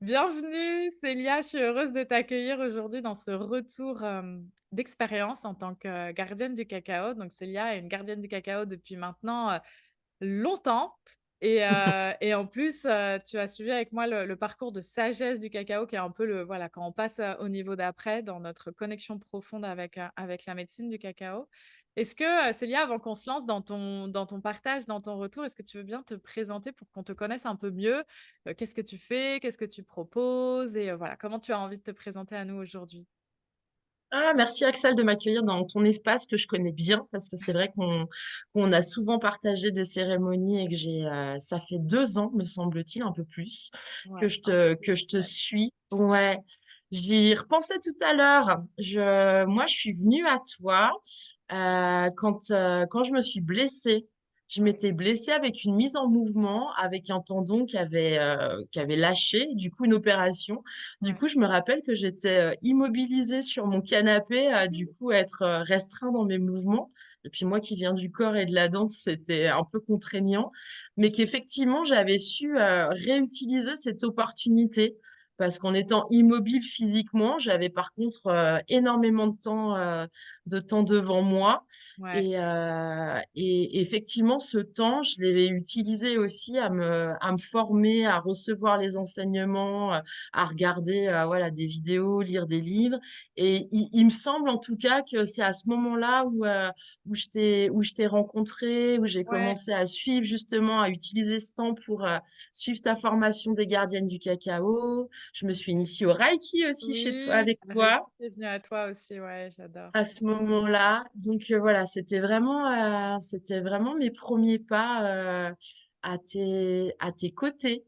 Bienvenue Célia, je suis heureuse de t'accueillir aujourd'hui dans ce retour d'expérience en tant que gardienne du cacao. Donc Célia est une gardienne du cacao depuis maintenant longtemps. Et en plus, tu as suivi avec moi le parcours de sagesse du cacao qui est un peu voilà, quand on passe au niveau d'après dans notre connexion profonde avec la médecine du cacao. Est-ce que, Célia, avant qu'on se lance dans ton partage, dans ton retour, est-ce que tu veux bien te présenter pour qu'on te connaisse un peu mieux? Qu'est-ce que tu fais? Qu'est-ce que tu proposes? Et voilà, comment tu as envie de te présenter à nous aujourd'hui? Ah, merci Axel de m'accueillir dans ton espace que je connais bien parce que c'est vrai qu'on a souvent partagé des cérémonies et que ça fait 2 ans, me semble-t-il, un peu plus, Ouais, un peu que plus, je te ouais. suis. Ouais, j'y repensais tout à l'heure. Moi, je suis venue à toi quand je me suis blessée. Je Ouais, m'étais blessée avec une mise en mouvement, avec un tendon qui avait lâché, du coup une opération. Du ouais. coup, je me rappelle que j'étais immobilisée sur mon canapé, du coup, à être restreint dans mes mouvements. Et puis moi qui viens du corps et de la danse, c'était un peu contraignant, mais qu'effectivement, j'avais su réutiliser cette opportunité. Parce qu'en étant immobile physiquement, j'avais par contre énormément de temps devant moi. Ouais. Et effectivement, ce temps, je l'ai utilisé aussi à me former, à recevoir les enseignements, à regarder voilà, des vidéos, lire des livres. Et il me semble en tout cas que c'est à ce moment-là où je t'ai rencontré, où j'ai Ouais. commencé à suivre justement, à utiliser ce temps pour suivre ta formation des gardiennes du cacao. Je me suis initiée au Reiki aussi chez toi, Oui, avec Reiki toi est venu à toi aussi, ouais, j'adore. à ce moment-là. Donc voilà, c'était vraiment mes premiers pas à tes côtés,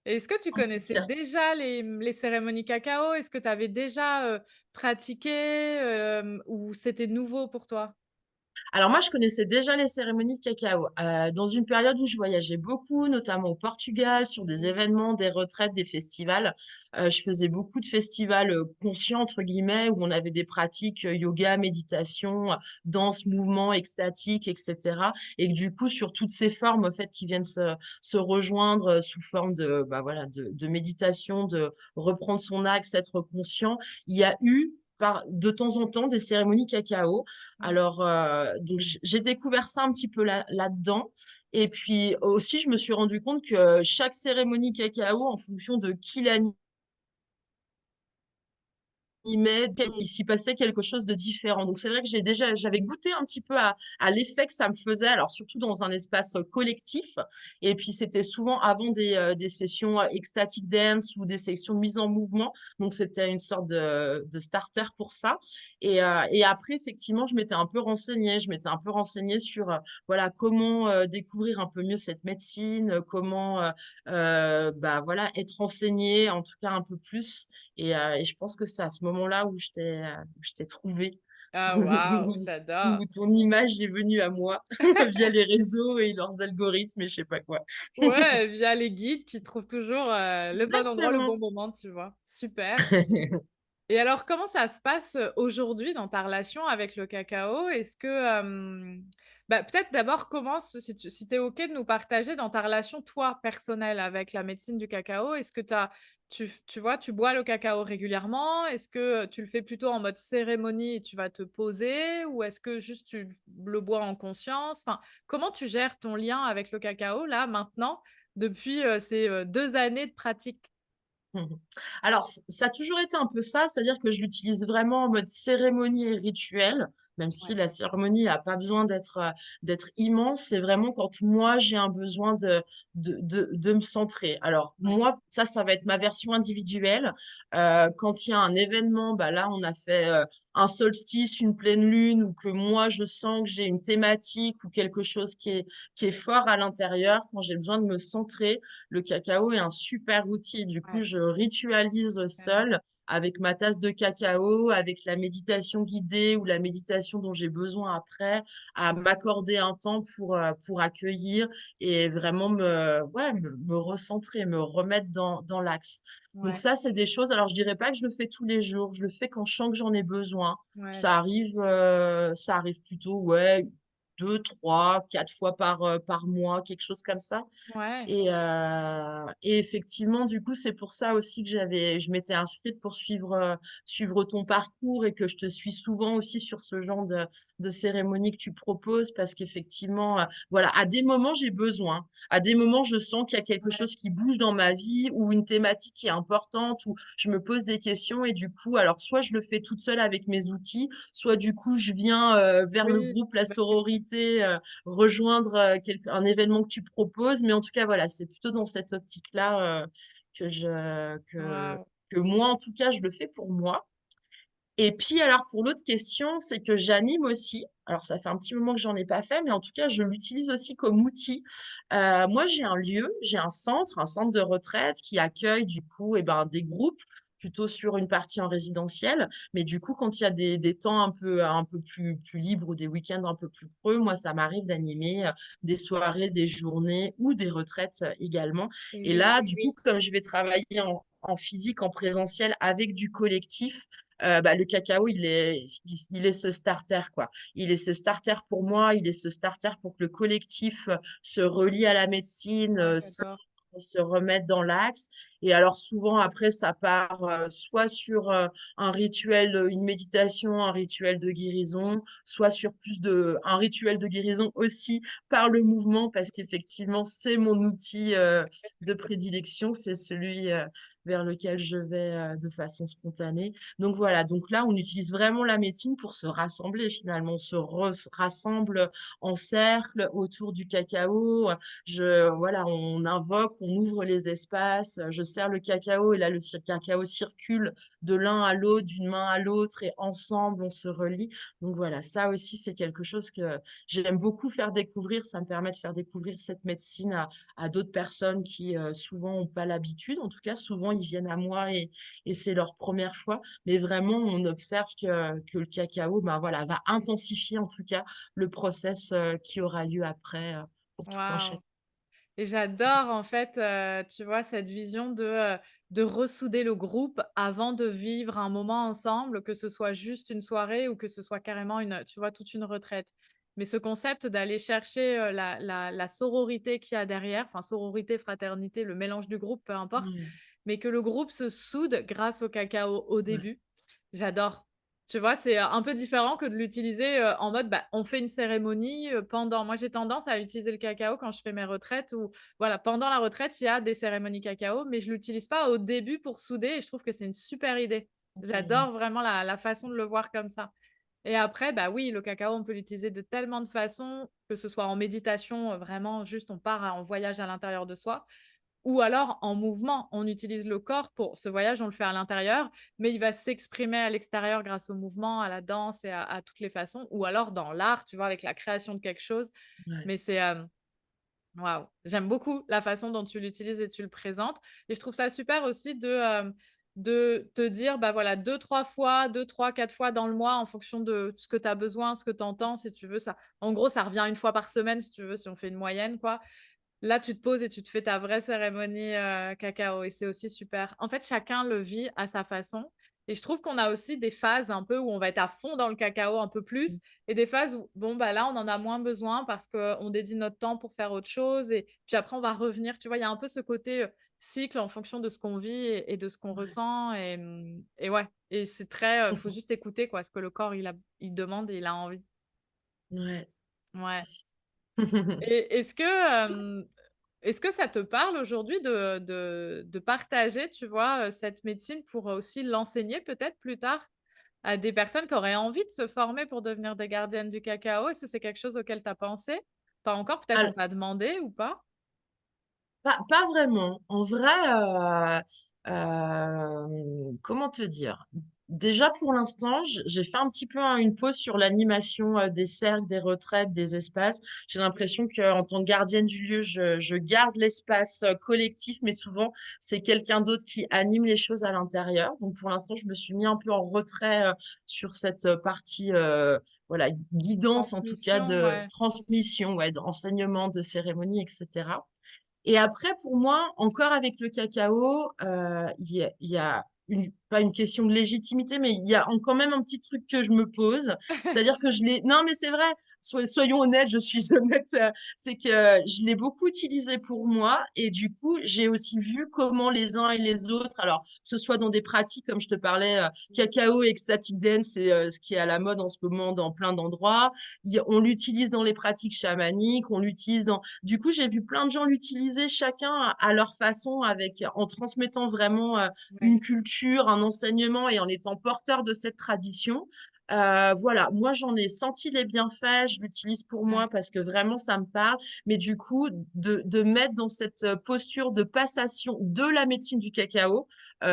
Et est-ce que tu en tout connaissais cas. déjà les cérémonies cacao? Est-ce que tu avais déjà, pratiqué, ou c'était nouveau pour toi? Alors moi, je connaissais déjà les cérémonies de cacao. Dans une période où je voyageais beaucoup, notamment au Portugal, sur des Mmh. événements, des retraites, des festivals. Je faisais beaucoup de festivals conscients, entre guillemets, où on avait des pratiques yoga, méditation, danse, mouvement, extatique, etc. Et que du coup, sur toutes ces formes, en fait, qui viennent se rejoindre sous forme bah, voilà, de méditation, de reprendre son axe, être conscient, il y a eu de temps en temps des cérémonies cacao. Ouais. Alors, donc j'ai découvert ça un petit peu là-dedans. Et puis aussi, je me suis rendu compte que chaque cérémonie cacao, en fonction de qui l'anime, il s'y passait quelque chose de différent. Donc c'est vrai que j'avais goûté un petit peu à l'effet que ça me faisait, alors surtout dans un espace collectif. Et puis c'était souvent avant des sessions ecstatic dance ou des sessions de mise en mouvement. Donc c'était une sorte de starter pour ça. Et après, effectivement, je m'étais un peu renseignée. Je m'étais un peu renseignée sur voilà, comment découvrir un peu mieux cette médecine, comment bah, voilà, être renseignée, en tout cas un peu plus. Et je pense que c'est à ce moment-là où je t'ai trouvé, Ah waouh, où, j'adore! où ton image est venue à moi via les réseaux et leurs algorithmes et je sais pas quoi. Ouais, via les guides qui trouvent toujours, le bon endroit, le bon Exactement. moment, tu vois? Super. Et alors, comment ça se passe, aujourd'hui dans ta relation avec le cacao? Est-ce que, bah, peut-être d'abord commence si tu es OK de nous partager dans ta relation, toi, personnelle avec la médecine du cacao. Est-ce que tu vois, tu bois le cacao régulièrement? Est-ce que, tu le fais plutôt en mode cérémonie et tu vas te poser? Ou est-ce que juste tu le bois en conscience? Enfin, comment tu gères ton lien avec le cacao là, maintenant, depuis, ces, 2 années de pratique? Mhm. Alors, ça a toujours été un peu ça, c'est-à-dire que je l'utilise vraiment en mode cérémonie et rituel, même si Ouais, la cérémonie n'a pas besoin d'être immense. C'est vraiment quand moi, j'ai un besoin de me centrer. Alors, ouais. moi, ça va être ma version individuelle. Quand il y a un événement, bah là, on a fait un solstice, une pleine lune, ou que moi, je sens que j'ai une thématique ou quelque chose qui est fort à l'intérieur, quand j'ai besoin de me centrer, le cacao est un super outil. Du coup, Ouais, je ritualise vraiment. seule avec ma tasse de cacao, avec la méditation guidée ou la méditation dont j'ai besoin après, à m'accorder un temps pour accueillir et vraiment me recentrer, me remettre dans l'axe. Donc Ouais, ça, c'est des choses. Alors, je dirais pas que je le fais tous les jours. Je le fais quand je sens que j'en ai besoin. ouais. Ça arrive plutôt, ouais, 2, 3, 4 fois par mois, quelque chose comme ça. Ouais, Et effectivement, du coup, c'est pour ça aussi que je m'étais inscrite pour suivre ton parcours et que je te suis souvent aussi sur ce genre de cérémonie que tu proposes parce qu'effectivement, voilà, à des moments, j'ai besoin. À des moments, je sens qu'il y a quelque ouais, chose qui bouge dans ma vie ou une thématique qui est importante ou je me pose des questions et du coup, alors soit je le fais toute seule avec mes outils, soit du coup, je viens vers le oui, groupe, la bah, oui. sororité, rejoindre un événement que tu proposes. Mais en tout cas, voilà, c'est plutôt dans cette optique-là que Waouh! que moi, en tout cas, je le fais pour moi. Et puis, alors, pour l'autre question, c'est que j'anime aussi. Alors, ça fait un petit moment que j'en ai pas fait, mais en tout cas, je l'utilise aussi comme outil. Moi, j'ai un lieu, j'ai un centre de retraite qui accueille, du coup, des groupes plutôt sur une partie en résidentiel. Mais du coup, quand il y a des temps un peu plus libres ou des week-ends un peu plus creux, moi, ça m'arrive d'animer des soirées, des journées ou des retraites également. Et Oui, là, du coup, comme je vais travailler en physique, en présentiel avec du collectif, le cacao, il est ce starter, quoi. Il est ce starter pour moi, il est ce starter pour que le collectif se relie à la médecine, ah, j'adore. se remettre dans l'axe. Et alors souvent après, ça part soit sur un rituel, une méditation, un rituel de guérison, soit sur un rituel de guérison aussi par le mouvement, parce qu'effectivement, c'est mon outil de prédilection, c'est celui vers lequel je vais de façon spontanée. Donc voilà, donc là, on utilise vraiment la médecine pour se rassembler finalement. On rassemble en cercle autour du cacao. Voilà, on invoque, on ouvre les espaces. Je sers le cacao et là, cacao circule de l'un à l'autre, d'une main à l'autre et ensemble, on se relie. Donc voilà, ça aussi, c'est quelque chose que j'aime beaucoup faire découvrir. Ça me permet de faire découvrir cette médecine à d'autres personnes qui souvent n'ont pas l'habitude. En tout cas, souvent, ils viennent à moi et c'est leur première fois. Mais vraiment, on observe que le cacao, ben voilà, va intensifier en tout cas le process qui aura lieu après pour tout un Waouh! chacun. Et j'adore en fait, tu vois, cette vision de ressouder le groupe avant de vivre un moment ensemble, que ce soit juste une soirée ou que ce soit carrément tu vois, toute une retraite. Mais ce concept d'aller chercher, la sororité qu'il y a derrière, enfin sororité, fraternité, le mélange du groupe, peu importe, Ouais, mais que le groupe se soude grâce au cacao au ouais, début. J'adore. Tu vois, c'est un peu différent que de l'utiliser, en mode, bah, on fait une cérémonie, pendant moi, j'ai tendance à utiliser le cacao quand je fais mes retraites ou voilà, pendant la retraite, il y a des cérémonies cacao, mais je l'utilise pas au début pour souder et je trouve que c'est une super idée. ouais, J'adore vraiment la façon de le voir comme ça et après, bah, oui, le cacao, on peut l'utiliser de tellement de façons, que ce soit en méditation, vraiment juste on part en voyage à l'intérieur de soi ou alors en mouvement. On utilise le corps pour ce voyage, on le fait à l'intérieur, mais il va s'exprimer à l'extérieur grâce au mouvement, à la danse et à toutes les façons. Ou alors dans l'art, tu vois, avec la création de quelque chose. ouais, Mais c'est, waouh, j'aime beaucoup la façon dont tu l'utilises et tu le présentes. Et je trouve ça super aussi de te dire, bah voilà, 2, 3 fois, 2, 3, 4 fois dans le mois en fonction de ce que tu as besoin, ce que tu entends, si tu veux. Ça, en gros, ça revient une fois par semaine, si tu veux, si on fait une moyenne, quoi. Là, tu te poses et tu te fais ta vraie cérémonie, cacao et c'est aussi super. En fait, chacun le vit à sa façon et je trouve qu'on a aussi des phases un peu où on va être à fond dans le cacao un peu plus et des phases où, bon, bah, là, on en a moins besoin parce qu'on dédie notre temps pour faire autre chose et puis après on va revenir, tu vois? Il y a un peu ce côté, cycle en fonction de ce qu'on vit et de ce qu'on ouais, ressent et ouais et c'est très, faut juste écouter quoi, ce que le corps il demande et il a envie. ouais, c'est Ouais. sûr. Et est-ce que ça te parle aujourd'hui de partager, tu vois, cette médecine pour aussi l'enseigner peut-être plus tard à des personnes qui auraient envie de se former pour devenir des gardiennes du cacao? Est-ce que c'est quelque chose auquel tu as pensé? Pas encore, peut-être on Alors, t'a demandé ou pas? pas vraiment. En vrai, comment te dire? Déjà, pour l'instant, j'ai fait un petit peu une pause sur l'animation des cercles, des retraites, des espaces. J'ai l'impression qu'en tant que gardienne du lieu, je garde l'espace collectif, mais souvent, c'est quelqu'un d'autre qui anime les choses à l'intérieur. Donc, pour l'instant, je me suis mis un peu en retrait sur cette partie, voilà, guidance, en tout cas, Transmission, de ouais. transmission, ouais, d'enseignement, de cérémonie, etc. Et après, pour moi, encore avec le cacao, il y a pas une question de légitimité, mais il y a quand même un petit truc que je me pose. C'est-à-dire que je l'ai. Non, mais c'est vrai. Soyons honnêtes, je suis honnête. C'est que je l'ai beaucoup utilisé pour moi et du coup, j'ai aussi vu comment les uns et les autres, alors que ce soit dans des pratiques comme je te parlais, cacao et ecstatic dance, c'est ce qui est à la mode en ce moment dans plein d'endroits. On l'utilise dans les pratiques chamaniques, on l'utilise dans. Du coup, j'ai vu plein de gens l'utiliser chacun à leur façon, avec en transmettant vraiment Ouais, une culture, un enseignement et en étant porteur de cette tradition. Voilà, moi j'en ai senti les bienfaits, je l'utilise pour ouais, moi parce que vraiment ça me parle, mais du coup de mettre dans cette posture de passation de la médecine du cacao,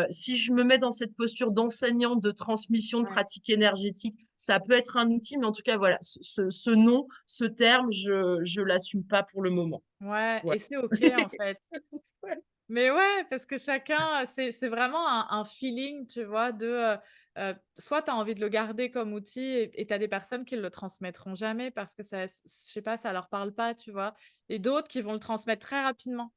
si je me mets dans cette posture d'enseignante, de transmission de ouais. pratiques énergétiques, ça peut être un outil, mais en tout cas voilà, ce nom, ce terme, je l'assume pas pour le moment. Ouais Voilà. et c'est OK, en fait. Mais ouais, parce que chacun, c'est vraiment un feeling, tu vois, soit tu as envie de le garder comme outil et tu as des personnes qui le transmettront jamais parce que ça je sais pas, ça leur parle pas, tu vois? Et d'autres qui vont le transmettre très rapidement.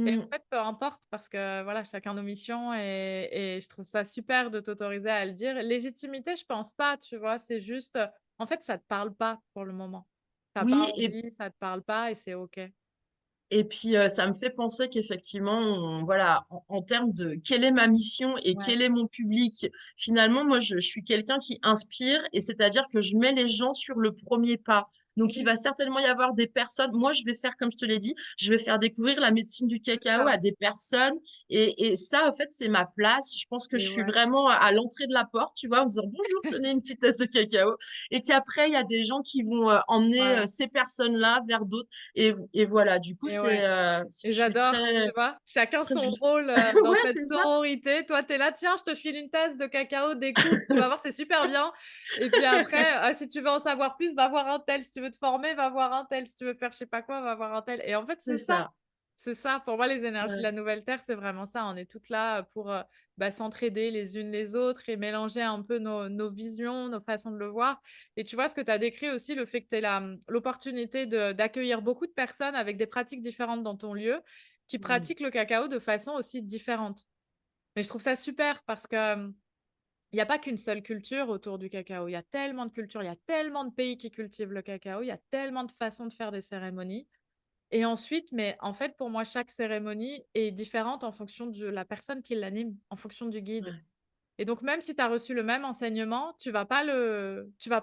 Et en Mm. fait, peu importe parce que voilà, chacun nos missions et je trouve ça super de t'autoriser à le dire. Légitimité, je pense pas, tu vois? C'est juste, en fait, ça te parle pas pour le moment. Tu pas Oui, et envie, ça te parle pas et c'est OK. puis, ça me fait penser qu'effectivement, voilà, en termes de quelle est ma mission et Ouais, quel est mon public, finalement, moi, je suis quelqu'un qui inspire et c'est-à-dire que je mets les gens sur le premier pas. Donc, il oui, va certainement y avoir des personnes. Moi, je vais faire, comme je te l'ai dit, je vais faire découvrir la médecine du c'est cacao ça à des personnes et ça, en fait, c'est ma place. Je pense que je et suis ouais. vraiment à l'entrée de la porte, tu vois, en disant bonjour, tenez une petite tasse de cacao. Et qu'après, il y a des gens qui vont emmener Voilà ces personnes-là vers d'autres. Et voilà, du coup, et ouais. je Et suis j'adore, tu très, vois? Chacun très son juste. rôle, dans Ouais, cette c'est ça. sororité. Toi, tu es là: «Tiens, je te file une tasse de cacao, découvre, tu vas voir, c'est super bien» et puis après, si tu veux en savoir plus, va voir un tel. Si tu veux te former, va voir un tel. Si tu veux faire je sais pas quoi, va voir un tel et en fait, C'est ça. c'est ça. Pour moi, les énergies de Ouais. la nouvelle terre, c'est vraiment ça. On est toutes là, pour, bah, s'entraider les unes les autres et mélanger un peu nos visions, nos façons de le voir et tu vois, ce que tu as décrit aussi, le fait que tu aies l'opportunité d'accueillir beaucoup de personnes avec des pratiques différentes dans ton lieu, qui Mm. pratiquent le cacao de façon aussi différente. Mais je trouve ça super parce que, il y a pas qu'une seule culture autour du cacao. Il y a tellement de cultures, il y a tellement de pays qui cultivent le cacao, il y a tellement de façons de faire des cérémonies et ensuite mais en fait, pour moi, chaque cérémonie est différente en fonction de la personne qui l'anime, en fonction du guide. Ouais. Et donc même si tu as reçu le même enseignement, tu vas pas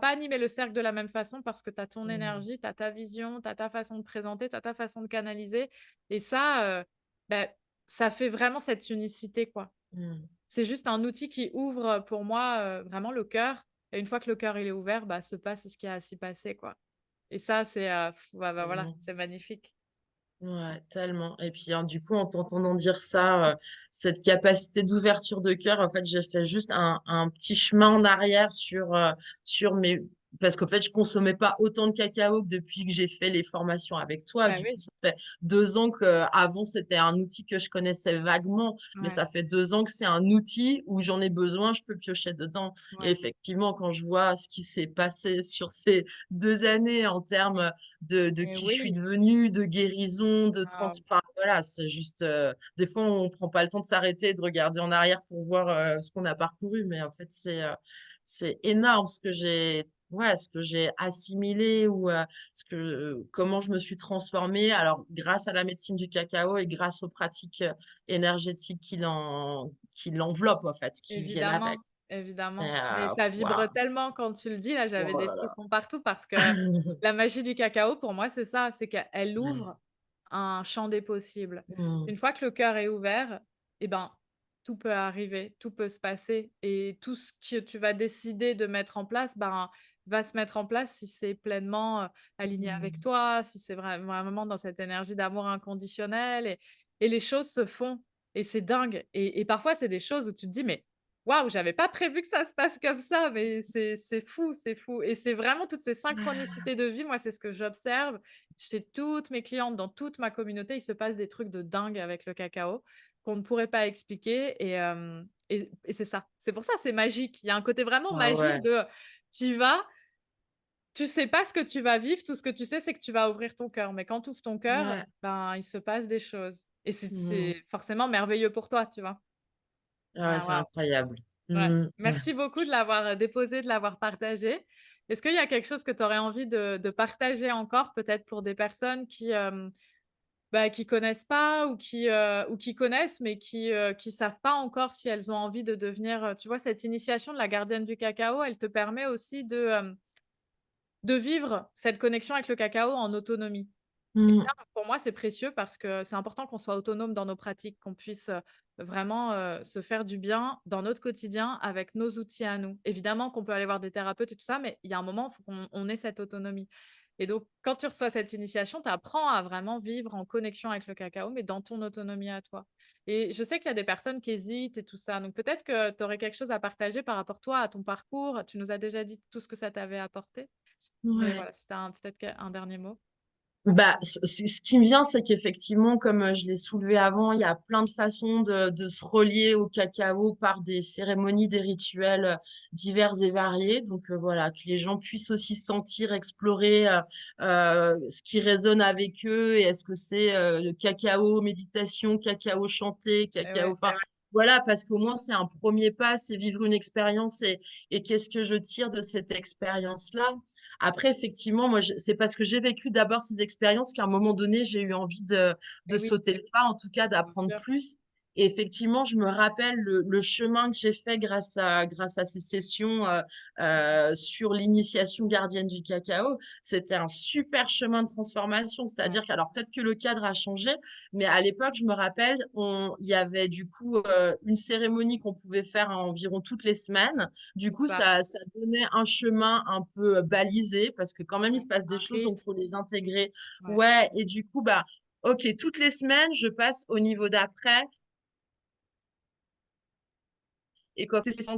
animer le cercle de la même façon parce que tu as ton Mm. énergie, tu as ta vision, tu as ta façon de présenter, tu as ta façon de canaliser et ça, bah, ça fait vraiment cette unicité, quoi. Mm. C'est juste un outil qui ouvre, pour moi, vraiment le cœur et une fois que le cœur il est ouvert, bah, se passe ce qu'il y a à s'y passer, quoi. Et ça, c'est, ouais, bah, voilà, Mm. c'est magnifique. Ouais, tellement. Et puis, hein, du coup, en t'entendant dire ça, cette capacité d'ouverture de cœur, en fait, j'ai fait juste un petit chemin en arrière sur mes. Parce qu'en fait, je consommais pas autant de cacao que depuis que j'ai fait les formations avec toi. Bah, Du coup, oui, ça fait 2 ans que, avant, c'était un outil que je connaissais vaguement, mais ouais, ça fait 2 ans que c'est un outil où j'en ai besoin, je peux piocher dedans. Et ouais effectivement, quand je vois ce qui s'est passé sur ces 2 années en termes de et qui je suis oui, devenue, de guérison, de trans waouh enfin voilà, c'est juste, des fois on prend pas le temps de s'arrêter et de regarder en arrière pour voir, ce qu'on a parcouru, mais en fait c'est énorme ce que j'ai assimilé ou, ce que comment je me suis transformée. Alors grâce à la médecine du cacao et grâce aux pratiques, énergétiques qui l'enveloppent en fait, qui viennent évidemment, avec. Et évidemment. Mais ça waouh! vibre tellement quand tu le dis, là, j'avais Oh des là là. frissons partout parce que la magie du cacao, pour moi, c'est ça, c'est qu'elle Ouais. ouvre un champ des possibles. Mmh. Une fois que le cœur est ouvert, et ben, tout peut arriver, tout peut se passer et tout ce que tu vas décider de mettre en place, ben, va se mettre en place si c'est pleinement, aligné avec Mmh. toi, si c'est vraiment dans cette énergie d'amour inconditionnel et les choses se font et c'est dingue et parfois, c'est des choses où tu te dis: «Mais waouh, j'avais pas prévu que ça se passe comme ça, mais c'est fou» et c'est vraiment toutes ces synchronicités de vie, moi, c'est ce que j'observe chez toutes mes clientes, dans toute ma communauté, il se passe des trucs de dingue avec le cacao qu'on ne pourrait pas expliquer et c'est ça. C'est pour ça, c'est magique. Il y a un côté vraiment Ah ouais. magique de tu y vas, tu sais pas ce que tu vas vivre, tout ce que tu sais, c'est que tu vas ouvrir ton cœur, mais quand tu ouvres ton cœur, Ouais. ben, il se passe des choses et Mmh. c'est forcément merveilleux pour toi, tu vois? Ah ouais, Ah c'est waouh! incroyable. Ouais. Mmh, ouais. Merci beaucoup de l'avoir, déposé, de l'avoir partagé. Est-ce qu'il y a quelque chose que tu aurais envie de partager encore, peut-être pour des personnes qui, bah, qui connaissent pas ou qui connaissent mais qui savent pas encore si elles ont envie de devenir, tu vois, cette initiation de la gardienne du cacao, elle te permet aussi de vivre cette connexion avec le cacao en autonomie. Et Mmh. ça, pour moi, c'est précieux parce que c'est important qu'on soit autonome dans nos pratiques, qu'on puisse, vraiment, se faire du bien dans notre quotidien avec nos outils à nous. Évidemment qu'on peut aller voir des thérapeutes et tout ça, mais il y a un moment, il faut qu'on ait cette autonomie. Et donc quand tu reçois cette initiation, tu apprends à vraiment vivre en connexion avec le cacao, mais dans ton autonomie à toi. Et je sais qu'il y a des personnes qui hésitent et tout ça, donc peut-être que tu aurais quelque chose à partager par rapport, toi, à ton parcours. Tu nous as déjà dit tout ce que ça t'avait apporté, mais Ouais. voilà, si tu as peut-être un dernier mot? Bah, ce qui me vient, c'est qu'effectivement, comme, je l'ai soulevé avant, il y a plein de façons de se relier au cacao par des cérémonies, des rituels, divers et variés. Donc, voilà, que les gens puissent aussi sentir, explorer, ce qui résonne avec eux et est-ce que c'est, le cacao méditation, cacao chanté, Et ouais, cacao enfin, voilà, parce qu'au moins c'est un premier pas, c'est vivre une expérience et qu'est-ce que je tire de cette expérience-là? Après, effectivement, moi, c'est parce que j'ai vécu d'abord ces expériences qu'à un moment donné, j'ai eu envie de et oui, sauter le pas, en tout cas bien d'apprendre sûr. plus. Et effectivement, je me rappelle le chemin que j'ai fait grâce à ces sessions sur l'initiation gardienne du cacao. C'était un super chemin de transformation. Ouais, C'est-à-dire que, alors peut-être que le cadre a changé, mais à l'époque, je me rappelle, il y avait du coup une cérémonie qu'on pouvait faire environ toutes les semaines. Du c'est coup, ça. ça donnait un chemin un peu balisé parce que quand même, il Ouais, se passe des un choses, donc rythme, il faut les intégrer. ouais. Ouais, et du coup, bah, ok, toutes les semaines, je passe au niveau d'après et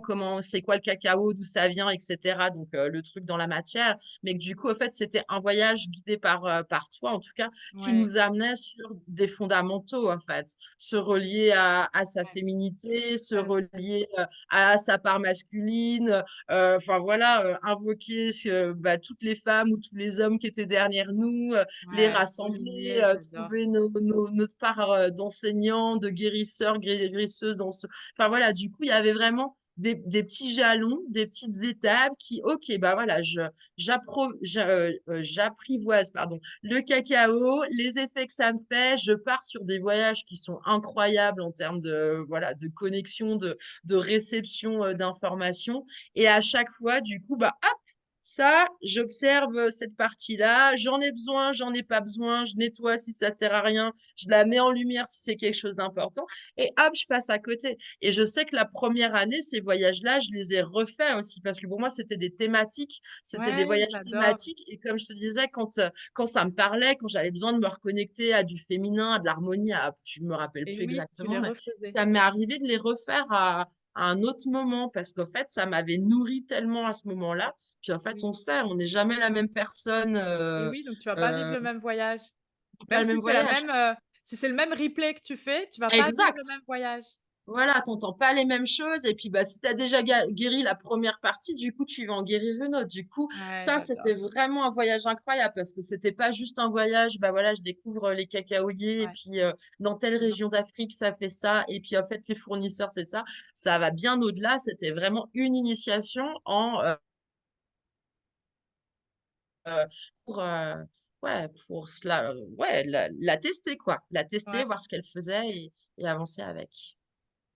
comment c'est quoi le cacao, d'où ça vient, etc. Donc le truc dans la matière, mais que du coup, en fait, c'était un voyage guidé par toi, en tout cas, qui Ouais, nous amenait sur des fondamentaux, en fait, se relier à sa ouais, féminité, se totalement. relier à sa part masculine, enfin voilà, invoquer bah, toutes les femmes ou tous les hommes qui étaient derrière nous, les Ouais, rassembler, relié, j'adore. trouver notre part d'enseignants, de guérisseurs, guérisseuses dans ce enfin voilà, du coup, il y avait vraiment des petits jalons, des petites étapes qui, ok, bah voilà, j'apprivoise, pardon, le cacao, les effets que ça me fait. Je pars sur des voyages qui sont incroyables en termes de, voilà, de connexion, de réception d'informations. Et à chaque fois, du coup, bah, hop, ça, j'observe cette partie-là. J'en ai besoin, j'en ai pas besoin. Je nettoie si ça sert à rien. Je la mets en lumière si c'est quelque chose d'important. Et hop, je passe à côté. Et je sais que la première année, ces voyages-là, je les ai refaits aussi parce que pour moi, c'était des thématiques, c'était des Ouais, voyages j'adore. thématiques. Et comme je te disais, quand ça me parlait, quand j'avais besoin de me reconnecter à du féminin, à de l'harmonie, je me rappelle Et plus oui, tu exactement, les mais refaisais. ça m'est arrivé de les refaire à un autre moment parce qu'en fait, ça m'avait nourri tellement à ce moment-là. Puis en fait, Oui. on sait, on n'est jamais la même personne, Et oui, donc tu vas pas vivre euh, le même voyage. pas Même le si même c'est la voyage. même, si c'est le même replay que tu fais, tu vas pas vivre le même Exact. voyage. Voilà, t'entends pas les mêmes choses. Et puis, bah, si tu as déjà guéri la première partie, du coup, tu vas en guérir une autre. Du coup, Ouais, ça, j'adore. c'était vraiment un voyage incroyable parce que c'était pas juste un voyage, bah voilà, je découvre les cacaoyers et Ouais, puis dans telle trop bien. région d'Afrique, ça fait ça. Et puis, en fait, les fournisseurs, c'est ça. Ça va bien au-delà. C'était vraiment une initiation euh, pour, ouais, pour cela, ouais, la tester, quoi. La tester, Ouais. voir ce qu'elle faisait et avancer avec.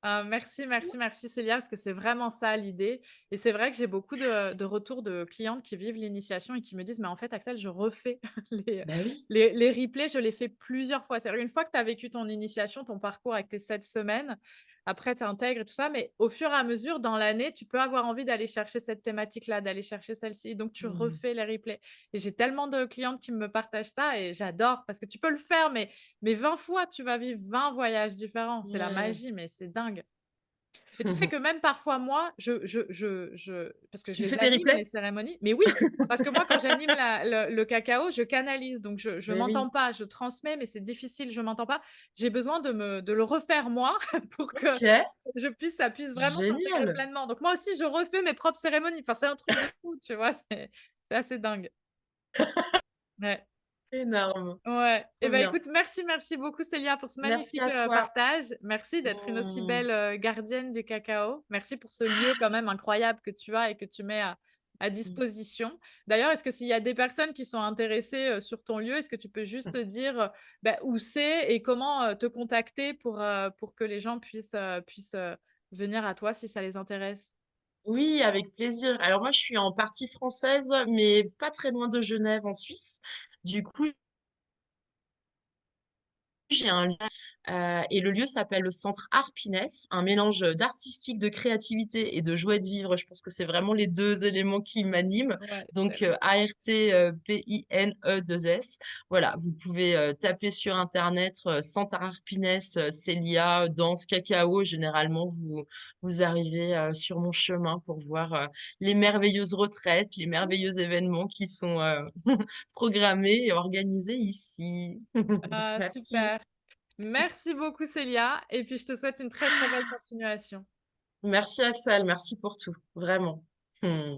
Merci, merci, merci Célia, parce que c'est vraiment ça l'idée et c'est vrai que j'ai beaucoup de retours de clientes qui vivent l'initiation et qui me disent: «Mais en fait Axel, je refais les Ben oui. les replays, je les fais plusieurs fois». C'est-à-dire une fois que tu as vécu ton initiation, ton parcours avec tes 7 semaines, après tu intègres et tout ça, mais au fur et à mesure dans l'année, tu peux avoir envie d'aller chercher cette thématique-là, d'aller chercher celle-ci, donc tu Mm. refais les replays et j'ai tellement de clientes qui me partagent ça et j'adore parce que tu peux le faire, mais 20 fois, tu vas vivre 20 voyages différents. C'est la Ouais. magie, mais c'est dingue. Et tu sais que même parfois moi, je parce que je Tu fais les tes anime replays? les cérémonies, mais oui, parce que moi quand j'anime le cacao, je canalise, donc je Ben oui. m'entends pas, je transmets, mais c'est difficile, je m'entends pas. J'ai besoin de le refaire moi pour que Ok, ça puisse vraiment s'intégrer génial. pleinement. Donc moi aussi je refais mes propres cérémonies, enfin c'est un truc de fou, tu vois? C'est assez dingue. Ouais. Énorme, Ouais et trop ben, bien. écoute, merci beaucoup Célia pour ce Merci magnifique, à toi. partage. Merci d'être une aussi Mmh. belle, gardienne du cacao. Merci pour ce lieu quand même incroyable que tu as et que tu mets à Mmh. disposition. D'ailleurs, est-ce que s'il y a des personnes qui sont intéressées, sur ton lieu, est-ce que tu peux juste dire, bah, où c'est et comment, te contacter pour que les gens puissent venir à toi si ça les intéresse? Oui, avec plaisir. Alors moi, je suis en partie française, mais pas très loin de Genève en Suisse. Du coup, j'ai un lien, et le lieu s'appelle le Centre Arpinès, un mélange, d'artistique, de créativité et de joie de vivre. Je pense que c'est vraiment les 2 éléments qui m'animent. Ouais, Donc, tellement. ART, PINE2S. Voilà, vous pouvez, taper sur internet, Centre Arpinès, Célia, danse, cacao. Généralement, vous arrivez, sur mon chemin pour voir, les merveilleuses retraites, les merveilleux événements qui sont, programmés et organisés ici. Ah Merci. super. Merci beaucoup Célia et puis je te souhaite une très, très belle continuation. Merci Axel, merci pour tout, vraiment. Mmh.